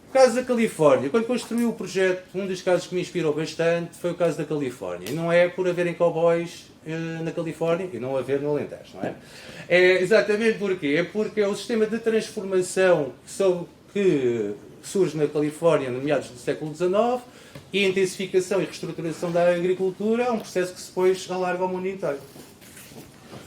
O caso da Califórnia, quando construiu o projeto, um dos casos que me inspirou bastante foi o caso da Califórnia. E não é por haverem cowboys na Califórnia e não haver no Alentejo, não é? É exatamente porquê? É porque é o sistema de transformação que surge na Califórnia no meados do século XIX e a intensificação e reestruturação da agricultura é um processo que se depois alarga ao mundo inteiro.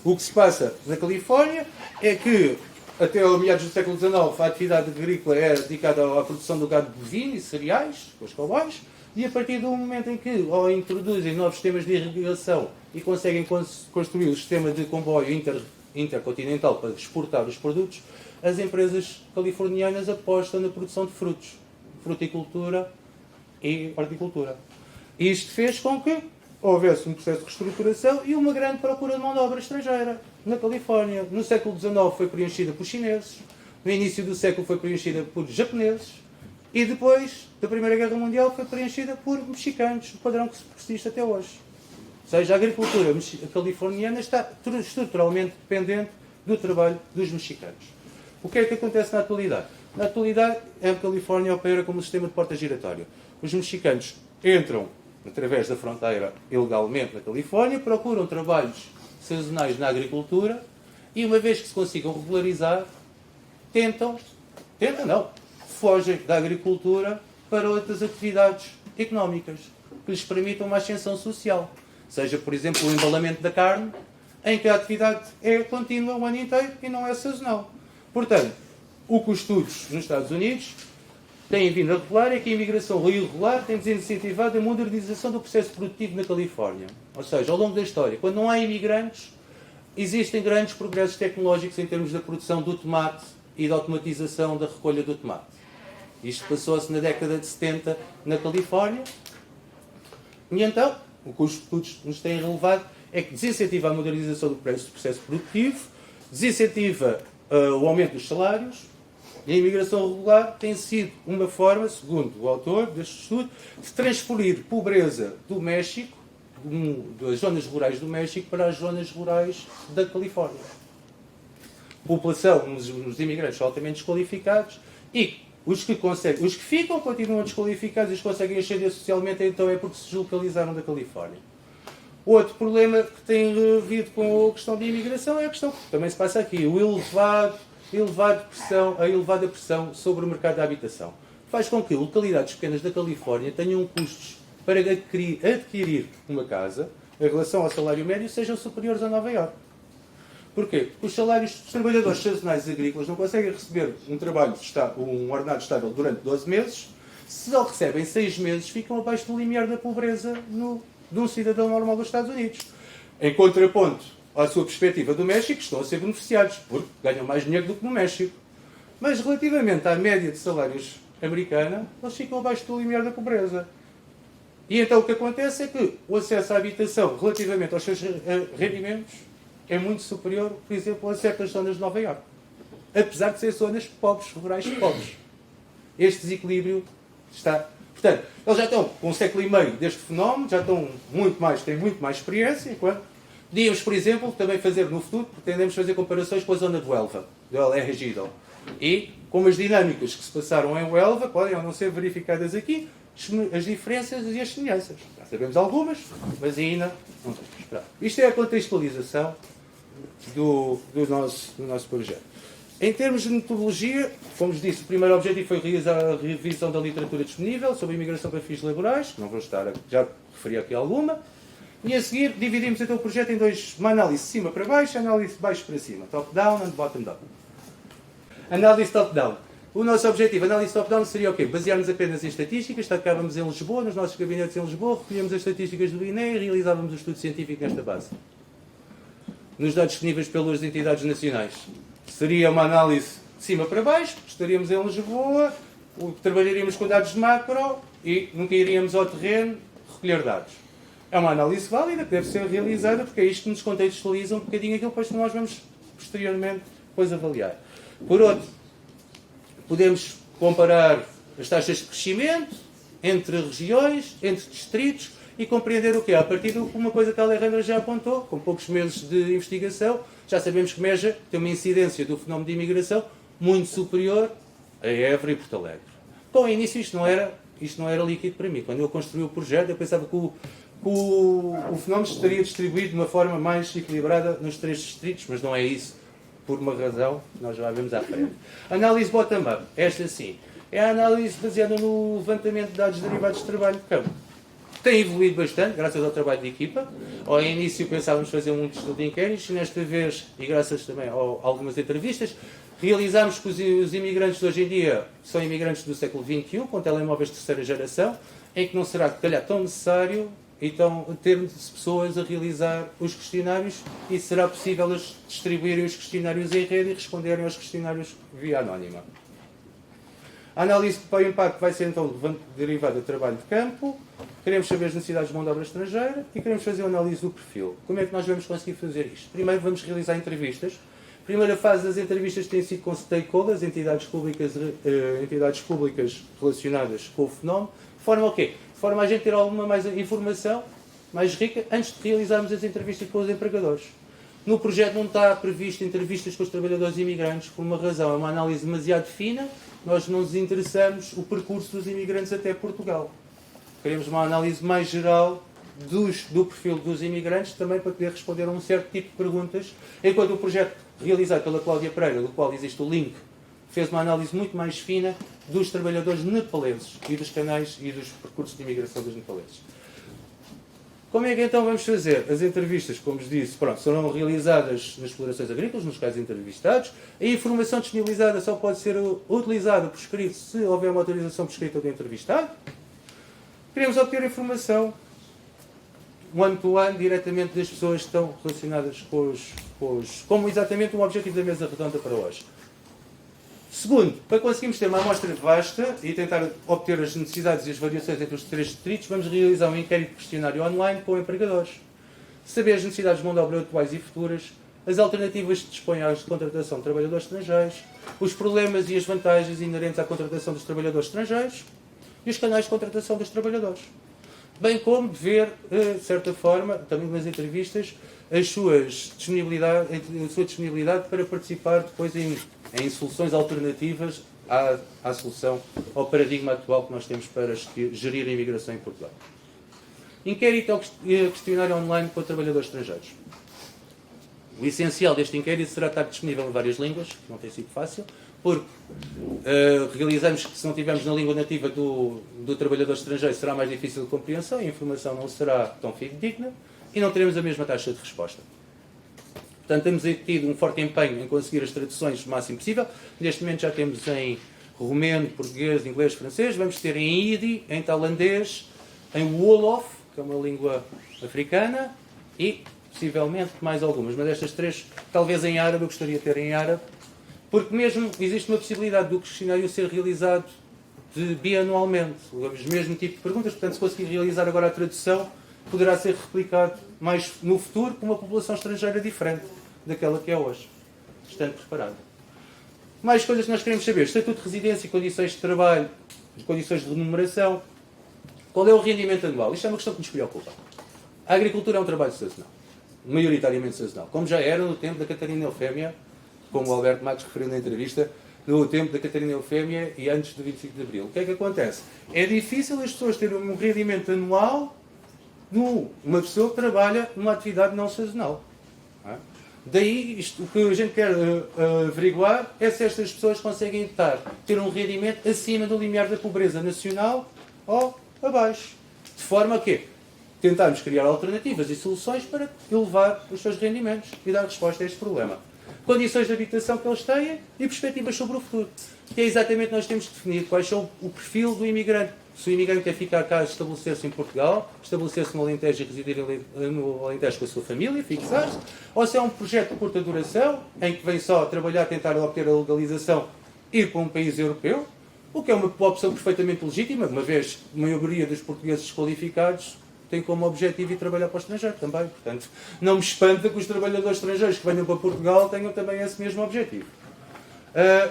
O que se passa na Califórnia é que até ao meados do século XIX, a atividade agrícola era dedicada à produção do gado bovino e cereais, com os cowboys, e a partir do momento em que introduzem novos sistemas de irrigação e conseguem construir o sistema de comboio intercontinental para exportar os produtos, as empresas californianas apostam na produção de frutos, fruticultura e horticultura. Isto fez com que houvesse um processo de reestruturação e uma grande procura de mão de obra estrangeira. Na Califórnia, no século XIX, foi preenchida por chineses, no início do século foi preenchida por japoneses e depois da Primeira Guerra Mundial foi preenchida por mexicanos, o padrão que se persiste até hoje. Ou seja, a agricultura californiana está estruturalmente dependente do trabalho dos mexicanos. O que é que acontece na atualidade? Na atualidade, a Califórnia opera como um sistema de porta giratória. Os mexicanos entram através da fronteira ilegalmente na Califórnia, procuram trabalhos sazonais na agricultura e uma vez que se consigam regularizar, fogem da agricultura para outras atividades económicas que lhes permitam uma ascensão social. Seja, por exemplo, o embalamento da carne, em que a atividade é contínua o ano inteiro e não é sazonal. Portanto, o que os estudos nos Estados Unidos têm vindo a revelar é que a imigração irregular tem desincentivado a modernização do processo produtivo na Califórnia. Ou seja, ao longo da história, quando não há imigrantes, existem grandes progressos tecnológicos em termos da produção do tomate e da automatização da recolha do tomate. Isto passou-se na década de 70 na Califórnia. E então, o que os estudos nos têm relevado é que desincentiva a modernização do processo produtivo, desincentiva o aumento dos salários, e a imigração regular tem sido uma forma, segundo o autor deste estudo, de transferir pobreza do México, das zonas rurais do México, para as zonas rurais da Califórnia. População, os imigrantes são altamente desqualificados e os que ficam continuam desqualificados e os que conseguem ascender socialmente, então é porque se deslocalizaram da Califórnia. Outro problema que tem havido com a questão da imigração é a questão que também se passa aqui, a elevada pressão sobre o mercado da habitação. Faz com que localidades pequenas da Califórnia tenham custos para adquirir uma casa, em relação ao salário médio, sejam superiores a Nova Iorque. Porquê? Porque os salários dos trabalhadores sazonais agrícolas não conseguem receber um ordenado estável durante 12 meses, se só recebem 6 meses, ficam abaixo do limiar da pobreza de um cidadão normal dos Estados Unidos. Em contraponto à sua perspectiva do México, estão a ser beneficiados, porque ganham mais dinheiro do que no México. Mas relativamente à média de salários americana, eles ficam abaixo do limiar da pobreza. E então o que acontece é que o acesso à habitação, relativamente aos seus rendimentos, é muito superior, por exemplo, a certas zonas de Nova Iorque. Apesar de ser zonas pobres, rurais pobres. Este desequilíbrio está... Portanto, eles já estão com um século e meio deste fenómeno, já estão têm muito mais experiência, enquanto podíamos, por exemplo, também fazer no futuro, pretendemos fazer comparações com a zona de Huelva, do El Ejido. E, como as dinâmicas que se passaram em Huelva podem ou não ser verificadas aqui, as diferenças e as semelhanças. Já sabemos algumas, mas ainda não temos. Isto é a contextualização do nosso projeto. Em termos de metodologia, como vos disse, o primeiro objetivo foi realizar a revisão da literatura disponível sobre a imigração para fins laborais, que não vou estar, já referi aqui alguma, e a seguir dividimos então o projeto em uma análise de cima para baixo e análise de baixo para cima, top-down e bottom-down. Análise top-down. O nosso objetivo, análise top-down, seria o quê? Basearmos apenas em estatísticas, estávamos em Lisboa, nos nossos gabinetes em Lisboa, recolhemos as estatísticas do INE e realizávamos o estudo científico nesta base. Nos dados disponíveis pelas entidades nacionais. Seria uma análise de cima para baixo, estaríamos em Lisboa, trabalharíamos com dados macro e nunca iríamos ao terreno recolher dados. É uma análise válida que deve ser realizada porque é isto que nos contextualiza um bocadinho aquilo que nós vamos posteriormente depois avaliar. Por outro, podemos comparar as taxas de crescimento entre regiões, entre distritos e compreender o que é. A partir de uma coisa que a Alejandra já apontou, com poucos meses de investigação, já sabemos que Beja tem uma incidência do fenómeno de imigração muito superior a Évora e Porto Alegre. Com o início isto não era líquido para mim. Quando eu construí o projeto, eu pensava que o fenómeno estaria distribuído de uma forma mais equilibrada nos 3 distritos, mas não é isso, por uma razão, nós já vemos à frente. Análise bottom-up, esta sim, é a análise baseada no levantamento de dados derivados de trabalho de campo. Tem evoluído bastante, graças ao trabalho de equipa. Ao início pensávamos fazer um estudo de inquéritos, e nesta vez, e graças também a algumas entrevistas, realizámos que os imigrantes de hoje em dia são imigrantes do século XXI, com telemóveis de terceira geração, em que não será, calhar, tão necessário então ter-se pessoas a realizar os questionários e será possível eles distribuírem os questionários em rede e responderem aos questionários via anónima. A análise para o impacto vai ser então derivada do trabalho de campo, queremos saber as necessidades de mão de obra estrangeira e queremos fazer a análise do perfil. Como é que nós vamos conseguir fazer isto? Primeiro vamos realizar entrevistas. A primeira fase das entrevistas tem sido com stakeholders, entidades públicas relacionadas com o fenómeno, de forma a quê? De forma a gente ter alguma mais informação mais rica antes de realizarmos as entrevistas com os empregadores. No projeto não está previsto entrevistas com os trabalhadores imigrantes por uma razão, é uma análise demasiado fina, nós não nos interessamos o percurso dos imigrantes até Portugal. Queremos uma análise mais geral do perfil dos imigrantes, também para poder responder a um certo tipo de perguntas, enquanto o projeto realizado pela Cláudia Pereira, do qual existe o link, fez uma análise muito mais fina dos trabalhadores nepaleses e dos canais e dos percursos de imigração dos nepaleses. Como é que então vamos fazer? As entrevistas, como vos disse, serão realizadas nas explorações agrícolas, nos casos entrevistados. A informação disponibilizada só pode ser utilizada por escrito se houver uma autorização por escrito do entrevistado. Queremos obter informação one-to-one, diretamente das pessoas que estão relacionadas como exatamente um objetivo da mesa redonda para hoje. Segundo, para conseguirmos ter uma amostra vasta e tentar obter as necessidades e as variações entre os 3 distritos, vamos realizar um inquérito questionário online com empregadores. Saber as necessidades de mão de obra atuais e futuras, as alternativas que dispõem às de contratação de trabalhadores estrangeiros, os problemas e as vantagens inerentes à contratação dos trabalhadores estrangeiros e os canais de contratação dos trabalhadores. Bem como ver, de certa forma, também nas entrevistas, a sua disponibilidade para participar depois em soluções alternativas à solução, ao paradigma atual que nós temos para gerir a imigração em Portugal. Inquérito ao questionário online para trabalhadores estrangeiros. O essencial deste inquérito será estar disponível em várias línguas, não tem sido fácil, porque realizamos que se não tivermos na língua nativa do trabalhador estrangeiro será mais difícil de compreensão e a informação não será tão fidedigna e não teremos a mesma taxa de resposta. Portanto, temos tido um forte empenho em conseguir as traduções o máximo possível. Neste momento já temos em romeno, português, inglês, francês. Vamos ter em Idi, em tailandês, em Wolof, que é uma língua africana, e possivelmente mais algumas. Mas estas 3, talvez em árabe, eu gostaria de ter em árabe, porque mesmo existe uma possibilidade do questionário ser realizado bianualmente. O mesmo tipo de perguntas, portanto, se conseguir realizar agora a tradução, poderá ser replicado mais no futuro com uma população estrangeira diferente daquela que é hoje. Estando preparado. Mais coisas que nós queremos saber. Estatuto de residência, condições de trabalho, condições de remuneração. Qual é o rendimento anual? Isto é uma questão que nos preocupa. A agricultura é um trabalho sazonal. Maioritariamente sazonal. Como já era no tempo da Catarina Eufémia, como o Alberto Matos referiu na entrevista, no tempo da Catarina Eufémia e antes do 25 de Abril. O que é que acontece? É difícil as pessoas terem um rendimento anual de uma pessoa que trabalha numa atividade não sazonal. Daí, o que a gente quer averiguar é se estas pessoas conseguem ter um rendimento acima do limiar da pobreza nacional ou abaixo. De forma a quê? Tentarmos criar alternativas e soluções para elevar os seus rendimentos e dar resposta a este problema. Condições de habitação que eles têm e perspectivas sobre o futuro. Que é exatamente que nós temos que definir quais são o perfil do imigrante. Se o imigrante quer ficar cá, estabelecer-se em Portugal, estabelecer-se no Alentejo e residir no Alentejo com a sua família, fixar-se, ou se é um projeto de curta duração, em que vem só trabalhar, tentar obter a legalização, ir para um país europeu, o que é uma opção perfeitamente legítima, uma vez a maioria dos portugueses desqualificados tem como objetivo ir trabalhar para o estrangeiro também. Portanto, não me espanta que os trabalhadores estrangeiros que venham para Portugal tenham também esse mesmo objetivo.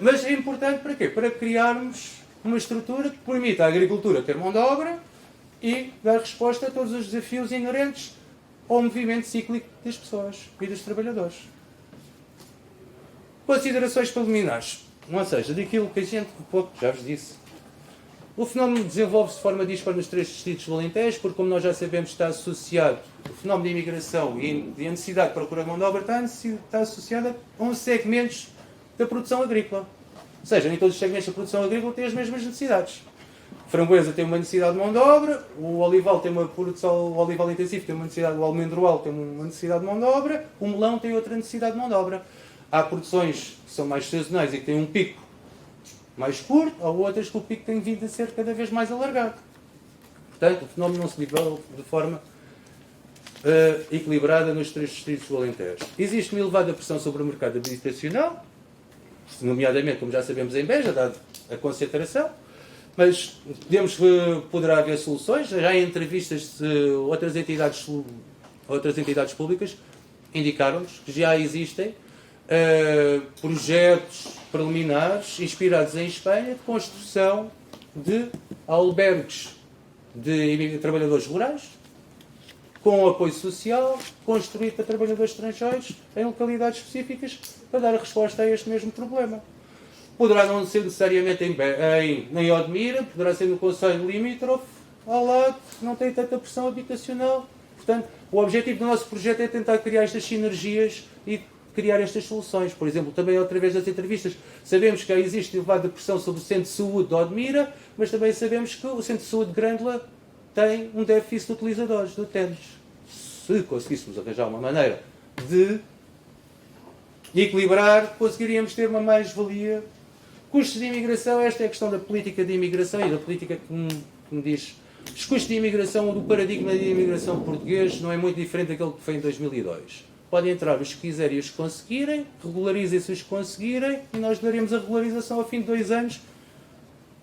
Mas é importante para quê? Para criarmos uma estrutura que permita à agricultura ter mão de obra e dar resposta a todos os desafios inerentes ao movimento cíclico das pessoas e dos trabalhadores. Considerações preliminares. Ou seja, daquilo que a gente, já vos disse, O fenómeno desenvolve-se de forma dispara nos 3 distritos do Alentejo, porque, como nós já sabemos, está associado, o fenómeno de imigração e a necessidade de procurar mão de obra está associada a 11 segmentos da produção agrícola. Ou seja, nem todos os segmentos da produção agrícola têm as mesmas necessidades. A framboesa tem uma necessidade de mão de obra, o olival tem uma produção, o olival intensivo tem uma necessidade, o almendroal tem uma necessidade de mão de obra, o melão tem outra necessidade de mão de obra. Há produções que são mais sazonais e que têm um pico mais curto, ou outras que o pico tem vindo a ser cada vez mais alargado. Portanto, o fenómeno não se desenvolve de forma equilibrada nos 3 distritos do Alentejo. Existe uma elevada pressão sobre o mercado habitacional, nomeadamente, como já sabemos, em Beja, dado a concentração, mas poderá haver soluções. Já em entrevistas de outras entidades públicas indicaram-nos que já existem projetos preliminares inspirados em Espanha de construção de albergues de trabalhadores rurais com apoio social, construído para trabalhadores estrangeiros em localidades específicas para dar a resposta a este mesmo problema. Poderá não ser necessariamente em Odmira, poderá ser no concelho limítrofe, ao lado, não tem tanta pressão habitacional. Portanto, o objetivo do nosso projeto é tentar criar estas sinergias e criar estas soluções. Por exemplo, também através das entrevistas, sabemos que existe elevada pressão sobre o Centro de Saúde de Odmira, mas também sabemos que o Centro de Saúde de Grândola tem um déficit de utilizadores de utentes. Se conseguíssemos arranjar uma maneira de equilibrar, conseguiríamos ter uma mais-valia. Custos de imigração, esta é a questão da política de imigração e da política que me diz. Os custos de imigração, do paradigma de imigração português, não é muito diferente daquele que foi em 2002. Podem entrar os que quiserem e os que conseguirem, regularizem-se os que conseguirem e nós daremos a regularização ao fim de 2 anos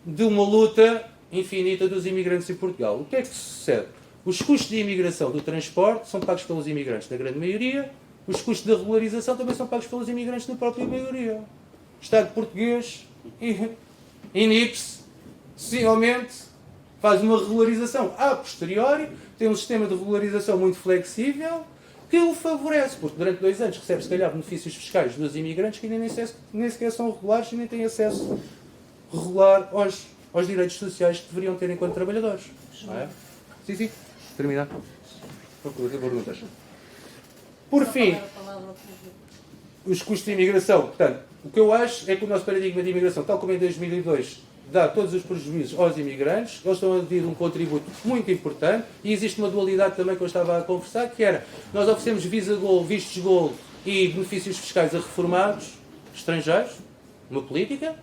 de uma luta infinita dos imigrantes em Portugal. O que é que sucede? Os custos de imigração do transporte são pagos pelos imigrantes, na grande maioria. Os custos da regularização também são pagos pelos imigrantes, na própria maioria. O Estado português inibe-se, possivelmente, faz uma regularização a posteriori, tem um sistema de regularização muito flexível, que o favorece, porque durante 2 anos recebe, se calhar, benefícios fiscais dos imigrantes que ainda nem sequer são regulares e nem têm acesso regular aos direitos sociais que deveriam ter enquanto trabalhadores. Não é? Sim. Terminar. Perguntas. Por fim, os custos de imigração. Portanto, o que eu acho é que o nosso paradigma de imigração, tal como em 2002, dá todos os prejuízos aos imigrantes. Eles estão a pedir um contributo muito importante e existe uma dualidade também que eu estava a conversar, que era, nós oferecemos Visa Gold, vistos Gold e benefícios fiscais a reformados estrangeiros, uma política,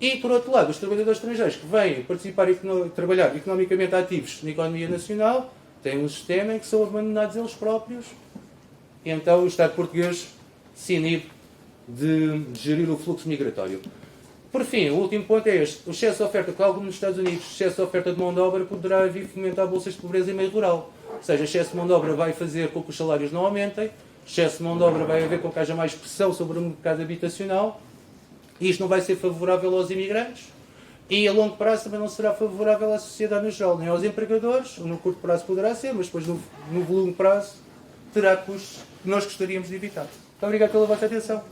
e, por outro lado, os trabalhadores estrangeiros que vêm participar e trabalhar economicamente ativos na economia nacional têm um sistema em que são abandonados eles próprios e então o Estado português se inibe de gerir o fluxo migratório. Por fim, o último ponto é este. O excesso de oferta, que algo nos Estados Unidos, o excesso de oferta de mão de obra poderá vir fomentar bolsas de pobreza em meio rural. Ou seja, excesso de mão de obra vai fazer com que os salários não aumentem, excesso de mão de obra vai haver com que haja mais pressão sobre o mercado habitacional, e isto não vai ser favorável aos imigrantes, e a longo prazo também não será favorável à sociedade no geral, nem aos empregadores, no curto prazo poderá ser, mas depois no longo prazo terá custos que nós gostaríamos de evitar. Muito obrigado pela vossa atenção.